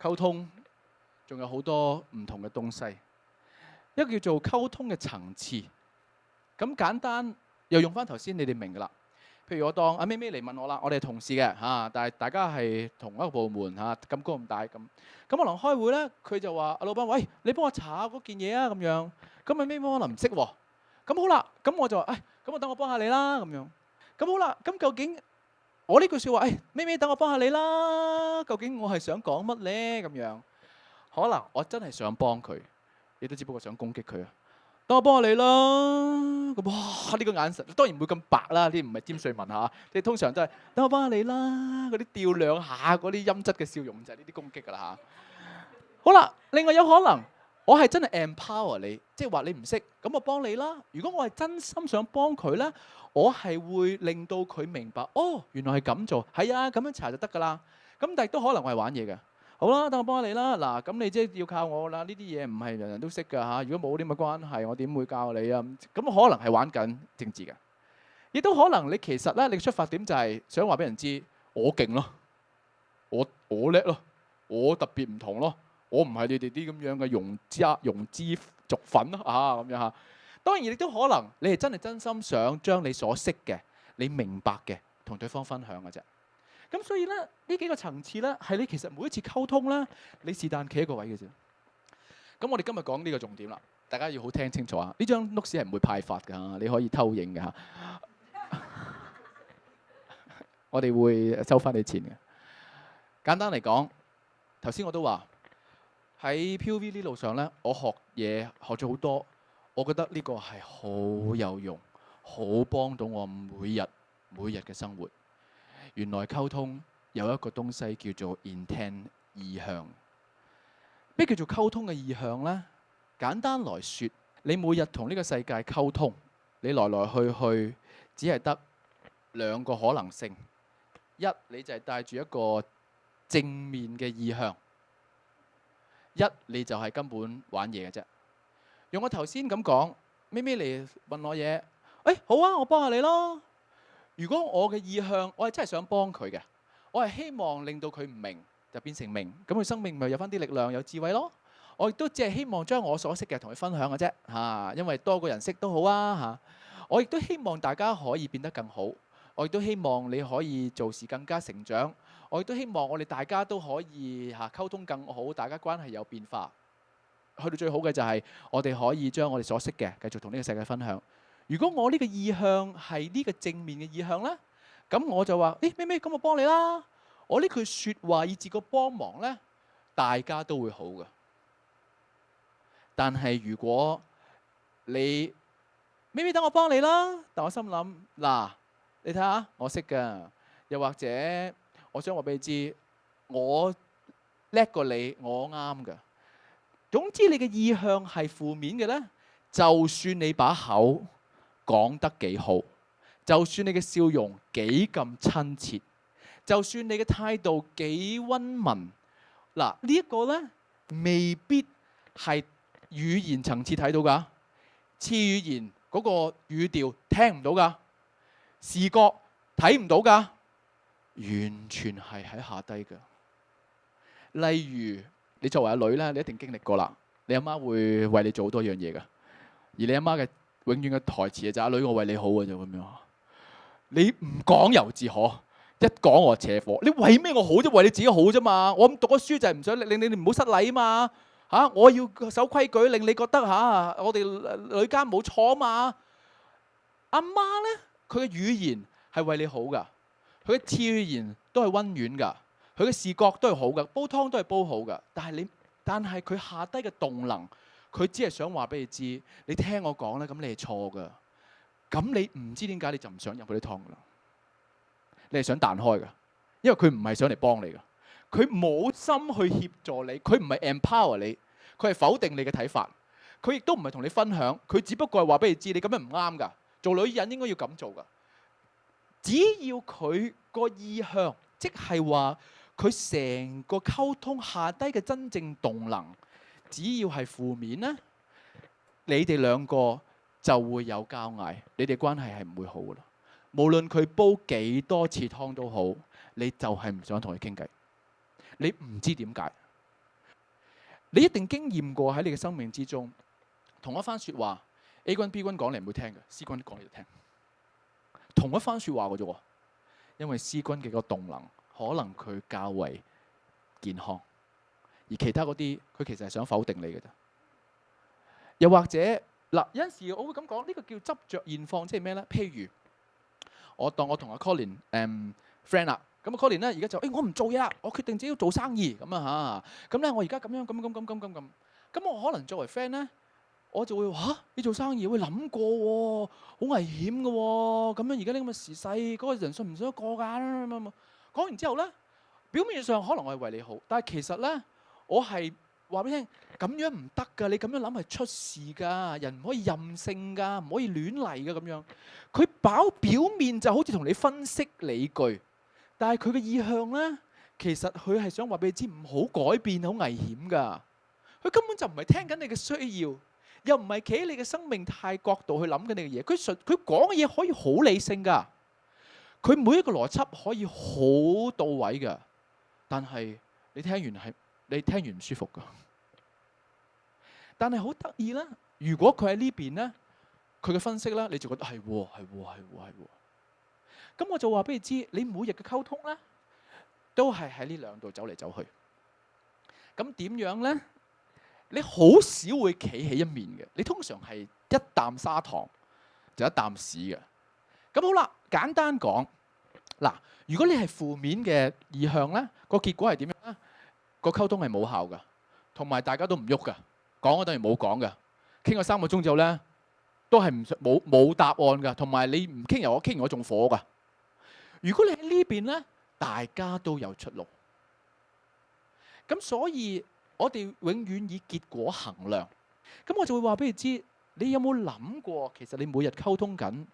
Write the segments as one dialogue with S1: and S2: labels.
S1: 溝通仲有好多唔同嘅東西，一個叫做溝通嘅層次。咁簡單又用翻頭先你哋明㗎啦。譬如我當阿咪咪嚟問我啦，我哋係同事嘅嚇，但係大家係同一個部門嚇，咁高咁大咁。咁可能開會咧，佢就話：阿老闆，喂，你幫我查下嗰件嘢啊咁樣。咁阿咪咪可能唔識喎。咁好啦，咁我就話：咁我等我幫下你啦咁樣。咁好啦，咁究竟我呢句説話，咪咪等我幫下你啦，究竟我係想講乜咧？咁樣可能我真係想幫佢，亦都只不過想攻擊佢啊！等我幫下你啦，咁哇呢個眼神當然唔會咁白啦，啲唔係詹瑞文嚇，即係通常都係等我幫下你啦，嗰啲吊兩下嗰啲陰質嘅笑容就係呢啲攻擊㗎啦嚇。好啦，另外有可能我係真係 empower 你，即係話你唔識，咁我幫你啦。如果我係真心想幫佢咧，我係會令到佢明白，哦，原來係咁做，係啊，咁樣查就得㗎啦。咁但係都可能我係玩嘢嘅。好啦，等我幫下你啦。嗱，咁你即係要靠我啦。呢啲嘢唔係人人都識㗎嚇。如果冇啲咁嘅關係，我點會教你啊？咁可能係玩緊政治嘅，亦都可能你其實咧，你嘅出發點就係想話俾人知我勁咯，我叻咯，我特別唔同咯。我唔係你哋啲咁樣嘅庸脂俗粉咯咁樣嚇。當然亦都可能你係真係真心想將你所識嘅、你明白嘅同對方分享嘅啫。咁所以咧，呢幾個層次咧，係你其實每一次溝通咧，你是但企一個位嘅啫。咁我哋今日講呢個重點啦，大家要好聽清楚啊！呢張 notes 係唔會派發㗎，你可以偷影嘅嚇。我哋會收翻你錢嘅。簡單嚟講，頭先我都話喺 POV 呢路上咧，我學嘢學咗好多，我覺得呢個係好有用，好幫到我每日嘅生活。原來溝通有一個東西叫做 intent 意向。咩叫做溝通嘅意向呢？簡單來說，你每日同呢個世界溝通，你來來去去只係得兩個可能性。一，你就係帶住一個正面嘅意向；一，你就係根本玩嘢嘅啫。用我頭先咁講，咪咪嚟問我嘢，好啊，我幫下你咯。如果我嘅意向，我係真係想幫佢嘅，我係希望令到佢唔明就變成明，咁佢生命咪有翻啲力量、有智慧咯。我亦都只係希望將我所識嘅同佢分享嘅啫嚇，因為多個人識都好啊嚇。我亦都希望大家可以變得更好，我亦都希望你可以做事更加成長，我亦都希望我哋大家都可以溝通更好，大家關係有變化。去到最好嘅就係我哋可以將我哋所識嘅繼續同呢個世界分享。如果我呢個意向係呢個正面嘅意向呢，咁我就話：咩咁我幫你啦。我呢句説話以至個幫忙呢，大家都會好嘅。但係如果你咪等我幫你啦，但我心諗嗱，你睇下我識㗎，又或者我想話俾你知，我叻過你，我啱㗎。總之你嘅意向係負面嘅呢，就算你把口講得幾好，就算你嘅笑容幾咁親切，就算你嘅態度幾溫文，嗱呢一個呢，未必係語言層次睇到㗎，次語言嗰個語調聽唔到㗎，視覺睇唔到㗎，完全係喺下低㗎。例如你作為阿女呢，你一定經歷過啦，你阿媽會為你做好多樣嘢㗎，而你阿媽嘅永遠嘅台詞就係：阿女，我為你好嘅啫咁樣。你唔講猶自可，一講我扯火。你為咩我好啫？為你自己好啫嘛。我咁讀咗書就係唔想令你唔好失禮啊嘛。我要守規矩，令你覺得我哋女家冇錯啊嘛。阿媽呢，佢嘅語言係為你好㗎，佢嘅次語言都係溫婉㗎，佢嘅視覺都係好㗎，煲湯都係煲好㗎。但係佢下低嘅動能，佢只係想話俾你知，你聽我講咧，咁你係錯㗎。咁你唔知點解你就唔想飲嗰啲湯㗎啦？你係想彈開㗎，因為佢唔係想嚟幫你㗎，佢冇心去協助你，佢唔係 empower 你，佢係否定你嘅睇法，佢亦都唔係同你分享，佢只不過係話俾你知，你咁樣唔啱㗎，做女人應該要咁做㗎。只要佢個意向，即係話佢成個溝通下低嘅真正動能，只要係負面呢，你哋兩個就會有交嗌，你哋關係係唔會好噶啦。無論佢煲幾多次湯都好，你就係唔想同佢傾偈。你唔知點解，你一定經驗過喺你嘅生命之中，同一番説話 A 君 B 君講你唔會聽嘅，C 君講你就聽。同一番説話嘅啫喎，因為 C 君嘅個動能可能佢較為健康，而其他嗰啲佢其實係想否定你嘅啫。又或者嗱，有陣時我會咁講，呢個叫執着現況，即係咩咧？譬如我同阿 Colin friend 啦，咁啊 Colin 咧而家就我唔做嘢啦，我決定自己要做生意咁啊嚇，咁咧我而家咁樣咁我可能作為 friend 咧，我就會話你做生意會諗過喎，好危險嘅喎，咁樣而家呢咁嘅時勢，嗰個人信唔信得過㗎？講完之後咧，表面上可能我係為你好，但係其實咧我係話俾你聽，咁樣唔得㗎，你咁樣諗係出事㗎，人唔可以任性㗎，唔可以亂嚟㗎咁樣。佢表面就好似同你分析理據，但係佢嘅意向咧，其實佢係想話俾你知唔好改變，好危險㗎。佢根本就唔係聽緊你嘅需要，又唔係企喺你嘅生命態角度去諗緊你嘅嘢。佢講嘅嘢可以好理性㗎，佢每一個邏輯可以好到位㗎，但係你聽完唔舒服㗎。但係好得意啦，如果佢喺呢邊咧，佢嘅分析咧，你就覺得係喎。咁我就話俾你知，你每日嘅溝通咧，都係喺呢兩度走嚟走去。咁點樣咧？你好少會企喺一面嘅，你通常係一啖砂糖就一啖屎嘅。咁好啦，簡單講嗱，如果你係負面嘅意向咧，個結果係點樣咧？個溝通係冇效㗎，同埋大家都唔喐㗎，講咗等於冇講㗎，傾咗3個鐘之後咧，都係冇答案㗎，同埋你唔傾由我傾完我仲火㗎。如果你喺呢邊咧，大家都有出路。咁所以我哋永遠以結果衡量。咁我就會話俾你知，你有冇諗過其實你每日溝通緊？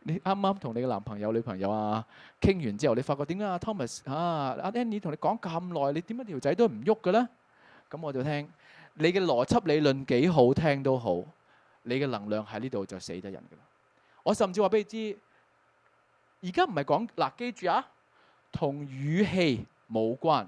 S1: 你啱啱同你嘅男朋友、女朋友啊傾完之後，你發覺點解阿 Thomas 阿 Annie 同你講咁耐，你點解條仔都唔喐嘅咧？咁我就聽你嘅邏輯理論幾好聽都好，你嘅能量喺呢度就死得人㗎啦。我甚至話俾你知，而家唔係講嗱，記住啊，同語氣冇關，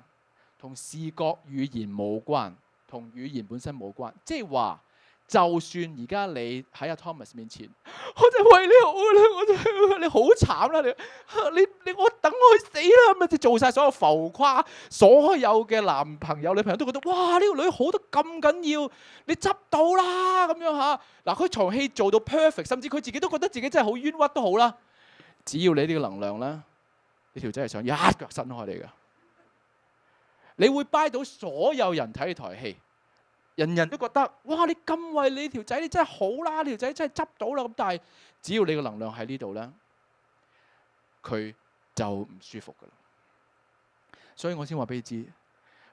S1: 同視覺語言冇關，同語言本身冇關。即係話，就算而家你喺阿 Thomas 面前，我就為你好啦，你好慘啦，你我等我去死啦，咁啊做晒所有浮誇，所有嘅男朋友女朋友都覺得哇，呢個女好得咁緊要，你執到啦咁樣嚇。嗱，佢場戲做到 perfect， 甚至佢自己都覺得自己真係好冤屈都好啦。只要你呢個能量咧，呢條仔係想一腳伸開你嘅，你會掰到所有人睇呢台戲。人人都覺得哇！你咁為你條仔，你真係好啦，你條仔真係執到啦。咁但係只要你個能量喺呢度咧，佢就唔舒服噶啦。所以我先話俾你知，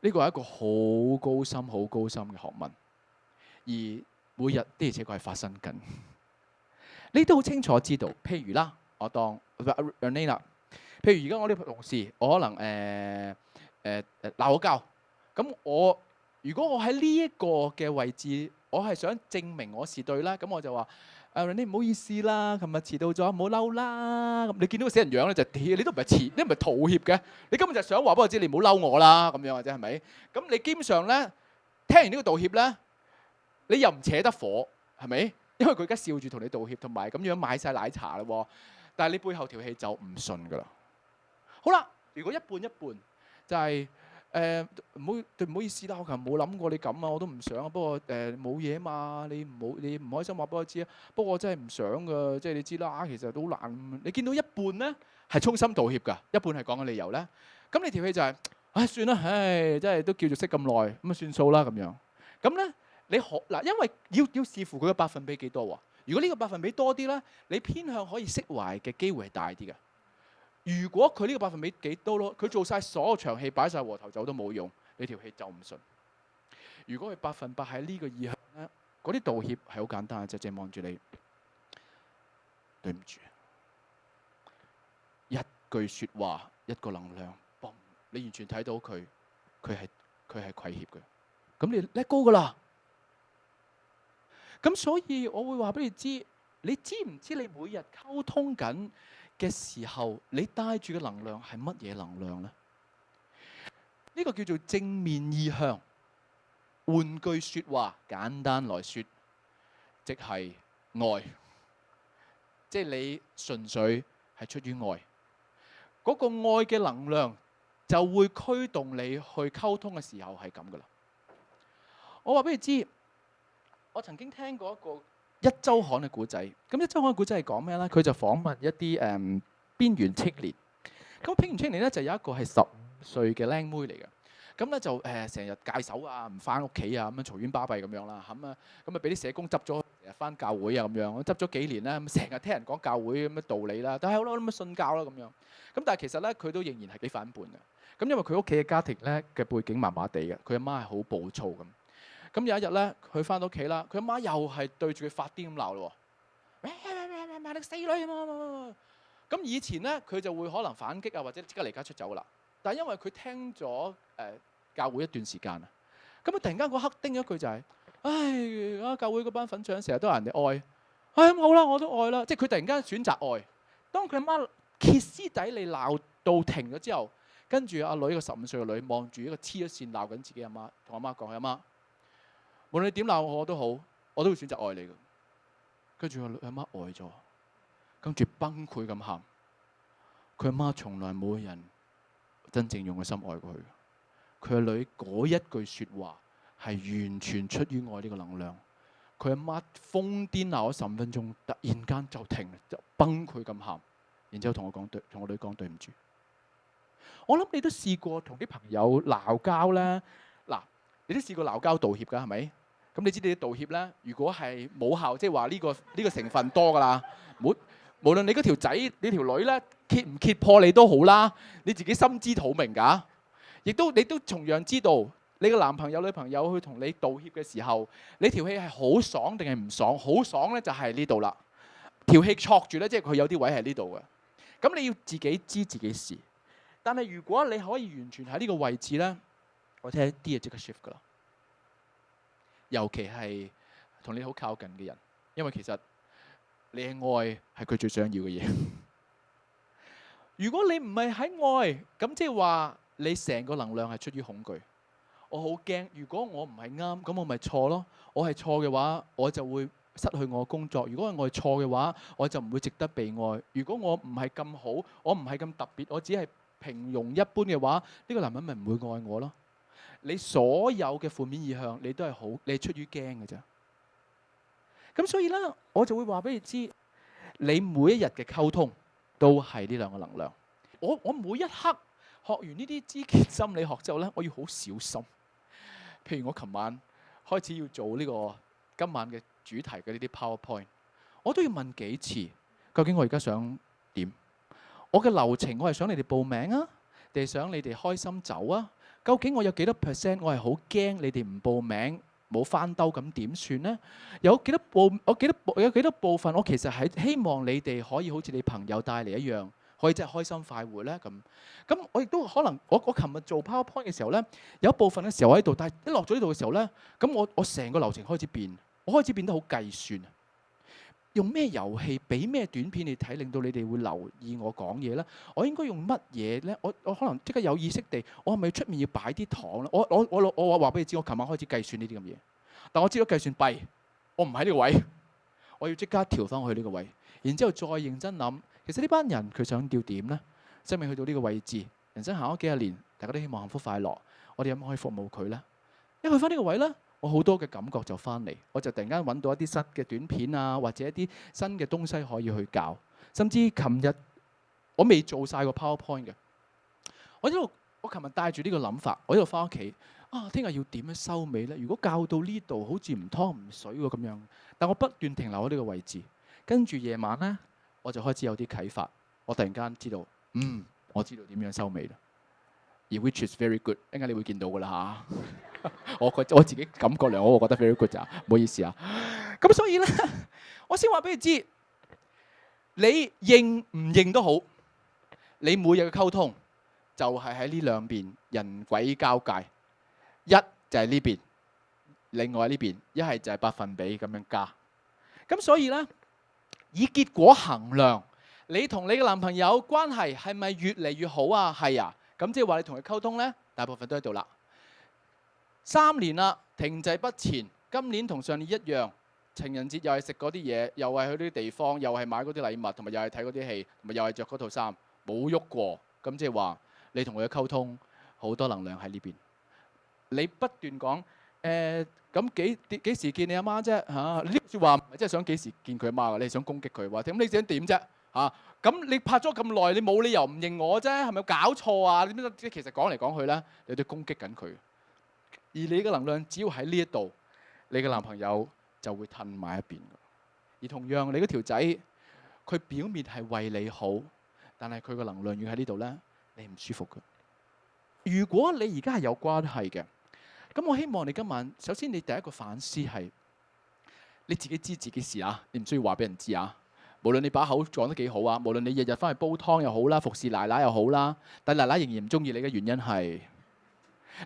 S1: 呢個係一個好高深、好高深嘅學問，而每日的而且確係發生緊。你都好清楚知道，譬如啦，我當 Renee， 譬如而家我呢個同事，我可能鬧我交，咁如果我喺呢一個嘅位置，我係想證明我是對啦，咁我就話Renee 唔好意思啦，琴日遲到咗，唔好嬲啦。咁你見到個死人樣咧，就你都唔係你唔係道歉嘅，你根本就係想話俾我知，你唔好嬲我啦，咁樣或者係咪？咁你基本上咧，聽完呢個道歉咧，你又唔扯得火，係咪？因為佢而家笑住同你道歉，同埋咁樣買晒奶茶啦喎，但係你背後條氣就唔順噶啦。好啦，如果一半一半，就係唔好意思啦，我琴日冇諗過你咁啊，我都唔想啊。不過冇嘢嘛，你唔開心話俾我知啊。不過我真係唔想噶，即係你知啦，其實都好難。你見到一半咧係衷心道歉㗎，一半係講緊理由咧。咁你條氣就係算啦，真係都叫做識咁耐，咁啊算數啦咁樣。咁咧你嗱，因為要視乎佢嘅百分比幾多喎。如果呢個百分比多啲咧，你偏向可以釋懷嘅機會係大啲嘅。如果佢呢個百分比幾多咯，佢做晒所有場戲，擺晒和頭酒都冇用，你條氣就唔順。如果佢100%喺呢個意向咧，嗰啲道歉係好簡單嘅，就淨係望住你，對唔住，一句説話，一個能量，嘣，你完全睇到佢係愧歉嘅，咁你let go㗎啦。咁所以我會話俾你知，你知唔知你每日溝通緊嘅時候，你帶住嘅能量係乜嘢能量呢？呢個叫做正面意向。換句説話，簡單來說，即係愛。即係你純粹係出於愛，嗰個愛嘅能量就會驅動你去溝通嘅時候係咁噶啦。我話俾你知，我曾經聽過一個一週刊嘅故仔。咁一週刊嘅故仔係講咩呢？佢就訪問一啲邊緣青年。咁邊緣青年呢，就有一個係15歲嘅靚妹嚟嘅。咁咧就成日戒手啊，唔翻屋企啊，咁樣嘈冤巴閉咁樣啦。咁啊俾啲社工執咗，成日翻教會啊咁樣。執咗幾年啦，咁成日聽人講教會咁嘅道理啦。但係好啦，咁樣信教啦咁樣。咁但係其實咧，佢都仍然係幾反叛嘅。咁因為佢屋企嘅家庭咧嘅背景麻麻地嘅，佢阿媽係好暴躁咁。咁有一日咧，佢翻到屋企啦，佢阿媽又係對住佢發癲咁鬧咯。你死女啊！咁以前咧，佢就會可能反擊啊，或者即刻離家出走噶啦。但係因為佢聽咗教會一段時間啊，咁啊突然間嗰刻叮咗一句就係：唉，教會嗰班粉腸成日都話人哋愛，唉咁好啦，我都愛啦。即係佢突然間選擇愛。當佢阿媽歇斯底里鬧到停咗之後，跟住阿女個15歲嘅女望住一個黐咗線鬧緊自己阿媽，同阿媽講：阿媽，無論你點鬧我都好，我都會選擇愛你嘅。跟住阿媽呆咗，跟住崩潰咁喊。佢阿媽從來冇人真正用個心愛過佢。佢個女嗰一句説話係完全出於愛呢個能量。佢阿媽瘋癲鬧咗15分鐘，突然間就停，就崩潰咁喊，然之後同我女講對唔住。我諗你都試過同啲朋友鬧交咧，嗱，你都試過鬧交道歉㗎係咪？咁你知你啲道歉咧，如果係冇效，即係話呢個成分多㗎啦。無論你嗰條仔、你條女咧揭唔揭破你都好啦，你自己心知肚明㗎。亦都你都同樣知道，你個男朋友、女朋友去同你道歉嘅時候，你條氣係好爽定係唔爽？好爽咧就係呢度啦，條氣挫住咧，即係佢有啲位係呢度嘅。咁你要自己知自己事。但係如果你可以完全喺呢個位置咧，我聽啲嘢即刻 shift 㗎啦。尤其係同你好靠近嘅人，因為其實你嘅愛係佢最想要嘅嘢。如果你唔係喺愛，咁即係話你成個能量係出於恐懼。我好驚，如果我唔係啱，咁我咪錯咯。我係錯嘅話，我就會失去我嘅工作。如果我係錯嘅話，我就唔會值得被愛。如果我唔係咁好，我唔係咁特別，我只係平庸一般嘅話，呢個男人咪唔會愛我咯。你所有嘅負面意向，你都係好，你係出於驚嘅啫。咁所以咧，我就會話俾你知，你每一日嘅溝通都係呢兩個能量。我每一刻學完呢啲知見心理學之後咧，我要好小心。譬如我琴晚開始要做呢個今晚嘅主題嘅呢啲 PowerPoint， 我都要問幾次，究竟我而家想點？我嘅流程，我係想你哋報名啊，定係想你哋開心走啊？究竟我有幾多 percent 我係好驚你哋唔報名冇翻兜，咁點算呢？有幾多部分我其實係希望你哋可以好似你朋友帶嚟一樣，可以真係開心快活呢？咁我亦都可能我琴日做 PowerPoint 嘅時候呢，有一部分嘅時候喺度，但係一落咗呢度嘅時候呢，咁我成個流程開始變，我開始變得好計算。用咩遊戲俾咩短片你睇，令到你哋會留意我講嘢呢？我應該用乜嘢呢？我可能即刻有意識地，我係咪出面要擺啲糖呢？我話俾你知，我琴晚開始計算呢啲咁嘢，但我知道計算弊，我唔喺呢個位，我要即刻調翻去呢個位，然之後再認真諗，其實呢班人佢想要點呢？生命去到呢個位置，人生行咗幾廿年，大家都希望幸福快樂，我哋有冇可以服務佢呢？一去翻呢個位呢，我好多嘅感覺就翻嚟，我就突然間揾到一啲新嘅短片啊，或者一啲新嘅東西可以去教。甚至琴日我未做晒個 PowerPoint 嘅，我琴日帶住呢個諗法，我一路翻屋企啊，聽日要點樣收尾呢？如果教到呢度好似唔湯唔水喎咁樣，但我不斷停留喺呢個位置，跟住夜晚呢，我就開始有啲啟發，我突然間知道，我知道點樣收尾啦。而 which is very good， 一陣間你會見到噶啦嚇。我自己感覺良好，我覺得 very good 咋，唔好意思啊。咁所以咧，我先話俾你知，你認唔認都好，你每日嘅溝通就係喺呢兩邊人鬼交界，一就係呢邊，另外呢邊一係就係百分比咁樣加。咁所以咧，以結果衡量你同你嘅男朋友關係係咪越嚟越好啊？係啊。咁即係話你同佢溝通咧，大部分都喺度啦。3年啦，停滯不前。今年同上年一樣，情人節又係食嗰啲嘢，又係去呢啲地方，又係買嗰啲禮物，同埋又係睇嗰啲戲，同埋又係着嗰套衫，冇喐過。咁即係話你同佢嘅溝通好多能量喺呢邊。你不斷講咁幾時見你阿媽啫嚇？呢句説話唔係真係想幾時見佢阿媽㗎，你係想攻擊佢話咁你想點啫嚇？咁你拍咗咁耐，你冇理由唔認我啫，係咪搞錯啊？即其實講嚟講去咧，你都攻擊緊佢。而你嘅能量只要喺呢一度，你嘅男朋友就會褪埋一邊。而同樣你嗰條仔，佢表面係為你好，但係佢個能量要喺呢度咧，你唔舒服嘅。如果你而家係有關係嘅，咁我希望你今晚首先你第一個反思係你自己知自己事啊，你唔需要話俾人知啊。無論你把口講得幾好啊，無論你日日翻去煲湯又好啦，服侍奶奶又好啦，但奶奶仍然唔中意你嘅原因係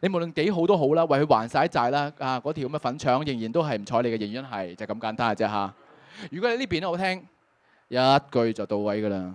S1: 你無論幾好都好啦，為佢還晒債啦，嗰條咁嘅粉腸仍然都係唔睬你嘅原因係就咁簡單嘅啫嚇。如果你呢邊咧好聽，一句就到位㗎啦。